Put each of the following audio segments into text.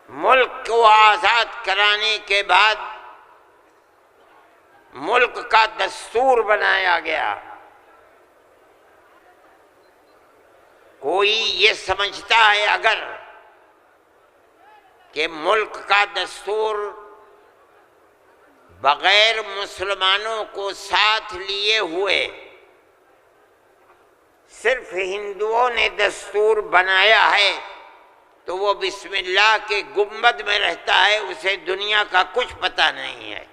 ملک کو آزاد کرانے کے بعد ملک کا دستور بنایا گیا۔ کوئی یہ سمجھتا ہے اگر کہ ملک کا دستور بغیر مسلمانوں کو ساتھ لیے ہوئے صرف ہندوؤں نے دستور بنایا ہے تو وہ بسم اللہ کے گنبد میں رہتا ہے، اسے دنیا کا کچھ پتہ نہیں ہے۔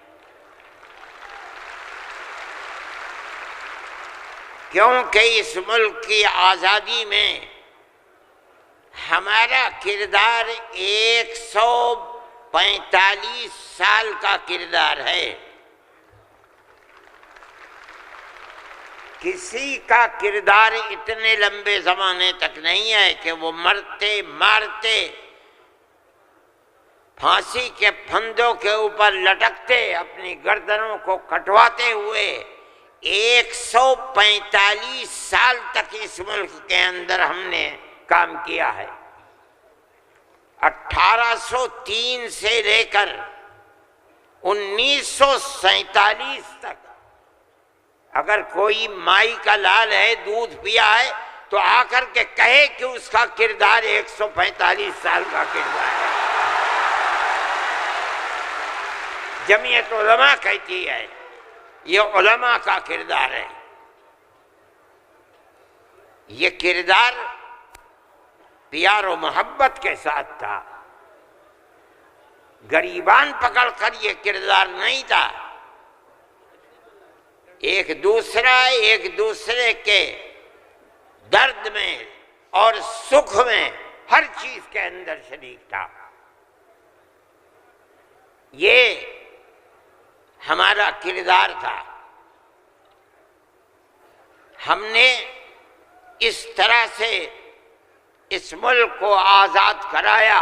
کیونکہ اس ملک کی آزادی میں ہمارا کردار 145 سال کا کردار ہے۔ کسی کا کردار اتنے لمبے زمانے تک نہیں ہے کہ وہ مرتے مارتے پھانسی کے پھندوں کے اوپر لٹکتے اپنی گردنوں کو کٹواتے ہوئے 145 سال تک اس ملک کے اندر ہم نے کام کیا ہے۔ 1803 سے لے کر 1947 تک اگر کوئی مائی کا لال ہے، دودھ پیا ہے تو آ کر کے کہے کہ اس کا کردار 145 سال کا کردار ہے۔ جمعیت علماء کہتی ہے یہ علماء کا کردار ہے۔ یہ کردار پیار و محبت کے ساتھ تھا، غریبان پکڑ کر یہ کردار نہیں تھا۔ ایک دوسرے کے درد میں اور سکھ میں ہر چیز کے اندر شریک تھا۔ یہ ہمارا کردار تھا۔ ہم نے اس طرح سے اس ملک کو آزاد کرایا،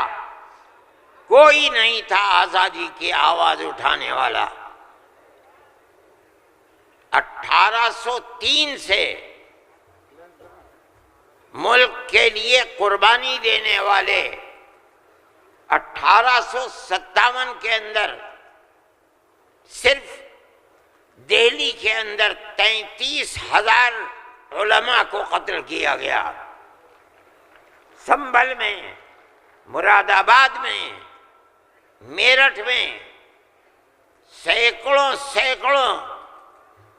کوئی نہیں تھا آزادی کی آواز اٹھانے والا۔ 1803 سے ملک کے لیے قربانی دینے والے 1857 کے اندر صرف دہلی کے اندر 33,000 علماء کو قتل کیا گیا۔ سنبھل میں، مراد آباد میں، میرٹھ میں سینکڑوں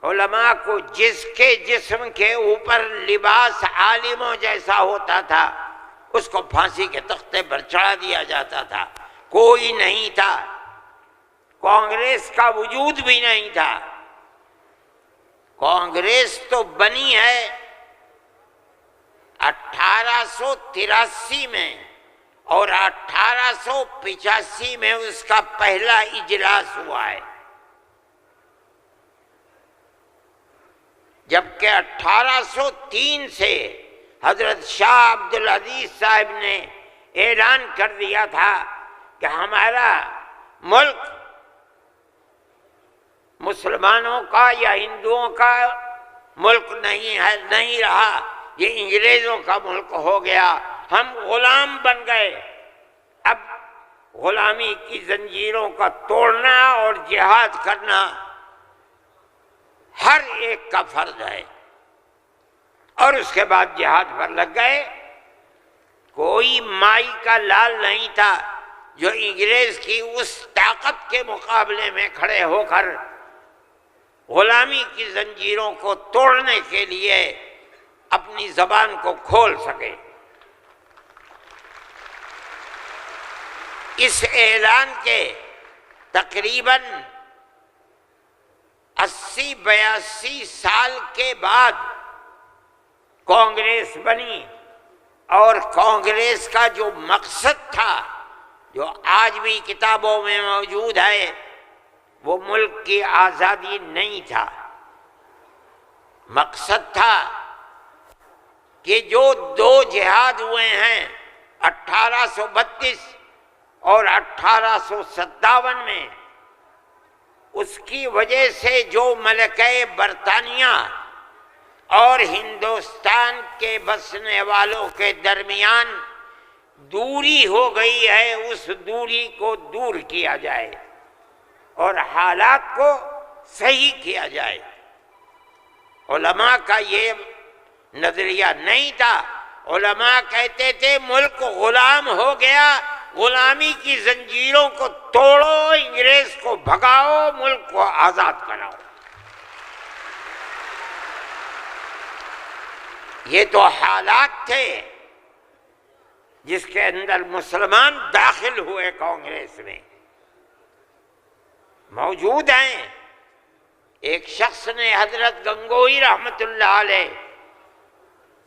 علماء کو جس کے جسم کے اوپر لباس عالموں جیسا ہوتا تھا اس کو پھانسی کے تختے پر چڑھا دیا جاتا تھا۔ کوئی نہیں تھا، کانگریس کا وجود بھی نہیں تھا۔ کانگریس تو بنی ہے 1883 میں اور 1885 میں اس کا پہلا اجلاس ہوا ہے، جبکہ 1803 سے حضرت شاہ عبدالعزیز صاحب نے اعلان کر دیا تھا کہ ہمارا ملک مسلمانوں کا یا ہندوؤں کا ملک نہیں رہا، یہ انگریزوں کا ملک ہو گیا، ہم غلام بن گئے۔ اب غلامی کی زنجیروں کا توڑنا اور جہاد کرنا ہر ایک کا فرض ہے، اور اس کے بعد جہاد پر لگ گئے۔ کوئی مائی کا لال نہیں تھا جو انگریز کی اس طاقت کے مقابلے میں کھڑے ہو کر غلامی کی زنجیروں کو توڑنے کے لیے اپنی زبان کو کھول سکے۔ اس اعلان کے تقریباً 80-82 سال کے بعد کانگریس بنی، اور کانگریس کا جو مقصد تھا جو آج بھی کتابوں میں موجود ہے وہ ملک کی آزادی نہیں تھا۔ مقصد تھا کہ جو دو جہاد ہوئے ہیں 1832 اور 1857 میں، اس کی وجہ سے جو ملکہ برطانیہ اور ہندوستان کے بسنے والوں کے درمیان دوری ہو گئی ہے اس دوری کو دور کیا جائے اور حالات کو صحیح کیا جائے۔ علماء کا یہ نظریہ نہیں تھا۔ علماء کہتے تھے ملک غلام ہو گیا، غلامی کی زنجیروں کو توڑو، انگریز کو بھگاؤ، ملک کو آزاد کراؤ۔ یہ تو حالات تھے جس کے اندر مسلمان داخل ہوئے کانگریس میں، موجود ہیں۔ ایک شخص نے حضرت گنگوئی رحمت اللہ علیہ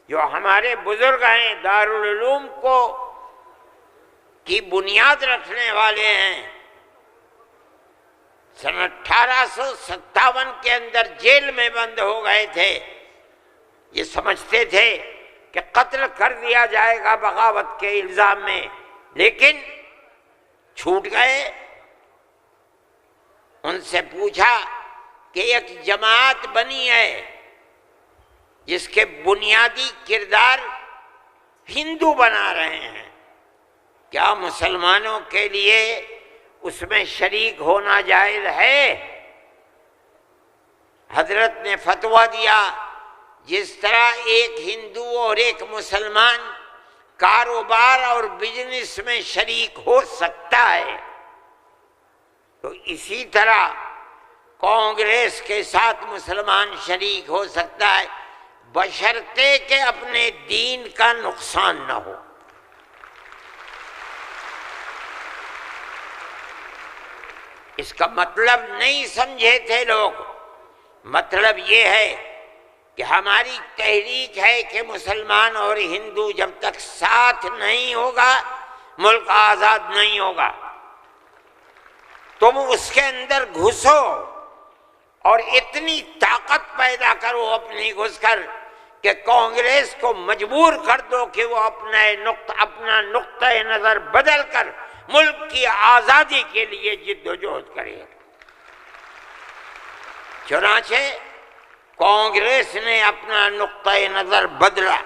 جو ہمارے بزرگ ہیں، دارالعلوم کو کی بنیاد رکھنے والے ہیں، سن 1857 کے اندر جیل میں بند ہو گئے تھے۔ یہ سمجھتے تھے کہ قتل کر دیا جائے گا بغاوت کے الزام میں، لیکن چھوٹ گئے۔ ان سے پوچھا کہ ایک جماعت بنی ہے جس کے بنیادی کردار ہندو بنا رہے ہیں، کیا مسلمانوں کے لیے اس میں شریک ہونا جائز ہے؟ حضرت نے فتویٰ دیا جس طرح ایک ہندو اور ایک مسلمان کاروبار اور بزنس میں شریک ہو سکتا ہے، تو اسی طرح کانگریس کے ساتھ مسلمان شریک ہو سکتا ہے، بشرطے کہ اپنے دین کا نقصان نہ ہو۔ اس کا مطلب نہیں سمجھے تھے لوگ۔ مطلب یہ ہے کہ ہماری تحریک ہے کہ مسلمان اور ہندو جب تک ساتھ نہیں ہوگا ملک آزاد نہیں ہوگا۔ تم اس کے اندر گھسو اور اتنی طاقت پیدا کرو اپنی گھس کر کہ کانگریس کو مجبور کر دو کہ وہ اپنا نقطہ نظر بدل کر ملک کی آزادی کے لیے جد و جہد کرے۔ چنانچہ کانگریس نے اپنا نقطہ نظر بدلا،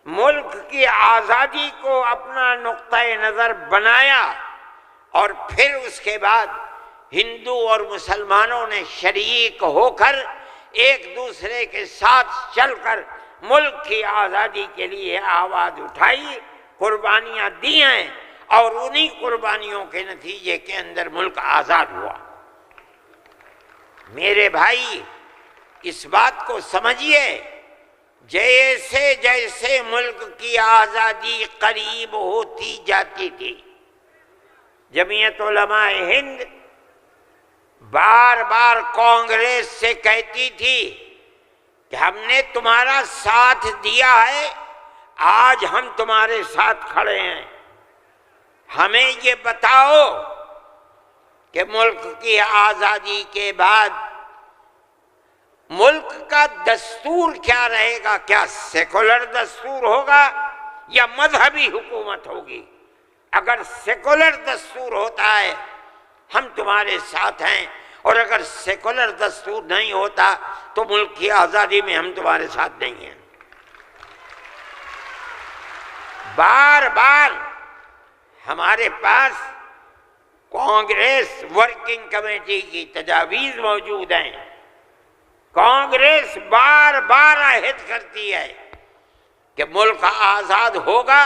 ملک کی آزادی کو اپنا نقطہ نظر بنایا، اور پھر اس کے بعد ہندو اور مسلمانوں نے شریک ہو کر ایک دوسرے کے ساتھ چل کر ملک کی آزادی کے لیے آواز اٹھائی، قربانیاں دی ہیں، اور انہی قربانیوں کے نتیجے کے اندر ملک آزاد ہوا۔ میرے بھائی اس بات کو سمجھیے، جیسے جیسے ملک کی آزادی قریب ہوتی جاتی تھی، جمعیت علماء ہند بار بار کانگریس سے کہتی تھی کہ ہم نے تمہارا ساتھ دیا ہے، آج ہم تمہارے ساتھ کھڑے ہیں، ہمیں یہ بتاؤ کہ ملک کی آزادی کے بعد ملک کا دستور کیا رہے گا، کیا سیکولر دستور ہوگا یا مذہبی حکومت ہوگی؟ اگر سیکولر دستور ہوتا ہے ہم تمہارے ساتھ ہیں، اور اگر سیکولر دستور نہیں ہوتا تو ملک کی آزادی میں ہم تمہارے ساتھ نہیں ہیں۔ بار بار ہمارے پاس کانگریس ورکنگ کمیٹی کی تجاویز موجود ہیں۔ کانگریس بار بار عہد کرتی ہے کہ ملک آزاد ہوگا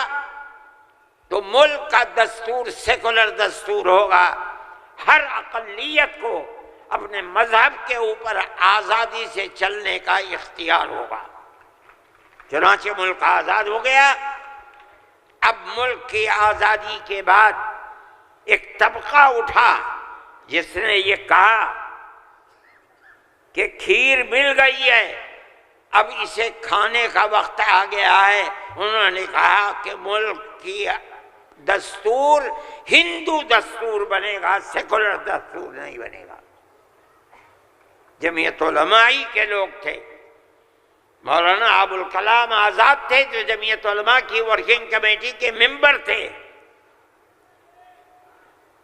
تو ملک کا دستور سیکولر دستور ہوگا، ہر اقلیت کو اپنے مذہب کے اوپر آزادی سے چلنے کا اختیار ہوگا۔ چنانچہ ملک آزاد ہو گیا۔ اب ملک کی آزادی کے بعد ایک طبقہ اٹھا جس نے یہ کہا کہ کھیر مل گئی ہے، اب اسے کھانے کا وقت آ گیا ہے۔ انہوں نے کہا کہ ملک کی دستور ہندو دستور بنے گا، سیکولر دستور نہیں بنے گا۔ جمعیت علماء کے لوگ تھے، مولانا ابوالکلام آزاد تھے جو جمعیت علماء کی ورکنگ کمیٹی کے ممبر تھے،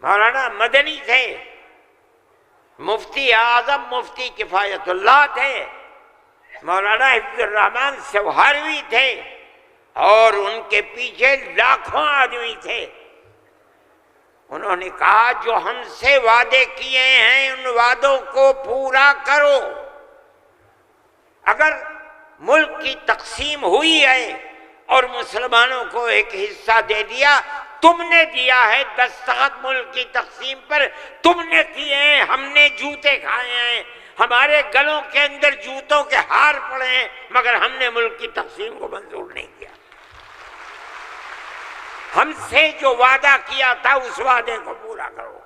مولانا مدنی تھے، مفتی اعظم مفتی کفایت اللہ تھے، مولانا حفظ الرحمن سوہروی تھے، اور ان کے پیچھے لاکھوں آدمی تھے۔ انہوں نے کہا جو ہم سے وعدے کیے ہیں ان وعدوں کو پورا کرو۔ اگر ملک کی تقسیم ہوئی ہے اور مسلمانوں کو ایک حصہ دے دیا، تم نے دیا ہے دستخط ملک کی تقسیم پر، تم نے کیے ہیں، ہم نے جوتے کھائے ہیں، ہمارے گلوں کے اندر جوتوں کے ہار پڑے ہیں، مگر ہم نے ملک کی تقسیم کو منظور نہیں کیا۔ ہم سے جو وعدہ کیا تھا اس وعدے کو پورا کرو۔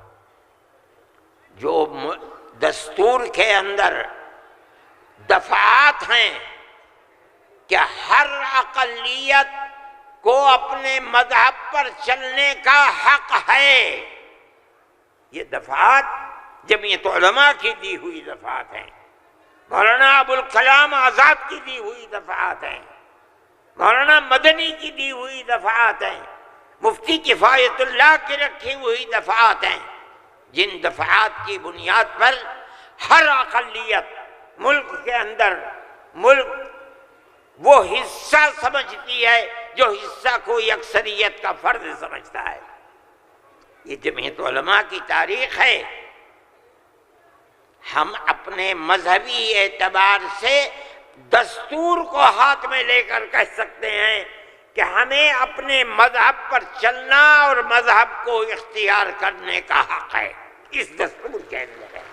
جو دستور کے اندر دفعات ہیں کہ ہر اقلیت کو اپنے مذہب پر چلنے کا حق ہے، یہ دفعات جمعیت علماء کی دی ہوئی دفعات ہیں، مولانا ابوالکلام آزاد کی دی ہوئی دفعات ہیں، مولانا مدنی کی دی ہوئی دفعات ہیں، مفتی کفایت اللہ کی رکھی ہوئی دفعات ہیں، جن دفعات کی بنیاد پر ہر اقلیت ملک کے اندر ملک وہ حصہ سمجھتی ہے جو حصہ کوئی اکثریت کا فرض سمجھتا ہے۔ یہ جمعیت علماء کی تاریخ ہے۔ ہم اپنے مذہبی اعتبار سے دستور کو ہاتھ میں لے کر کہہ سکتے ہیں کہ ہمیں اپنے مذہب پر چلنا اور مذہب کو اختیار کرنے کا حق ہے، اس دستور کے اندر ہے۔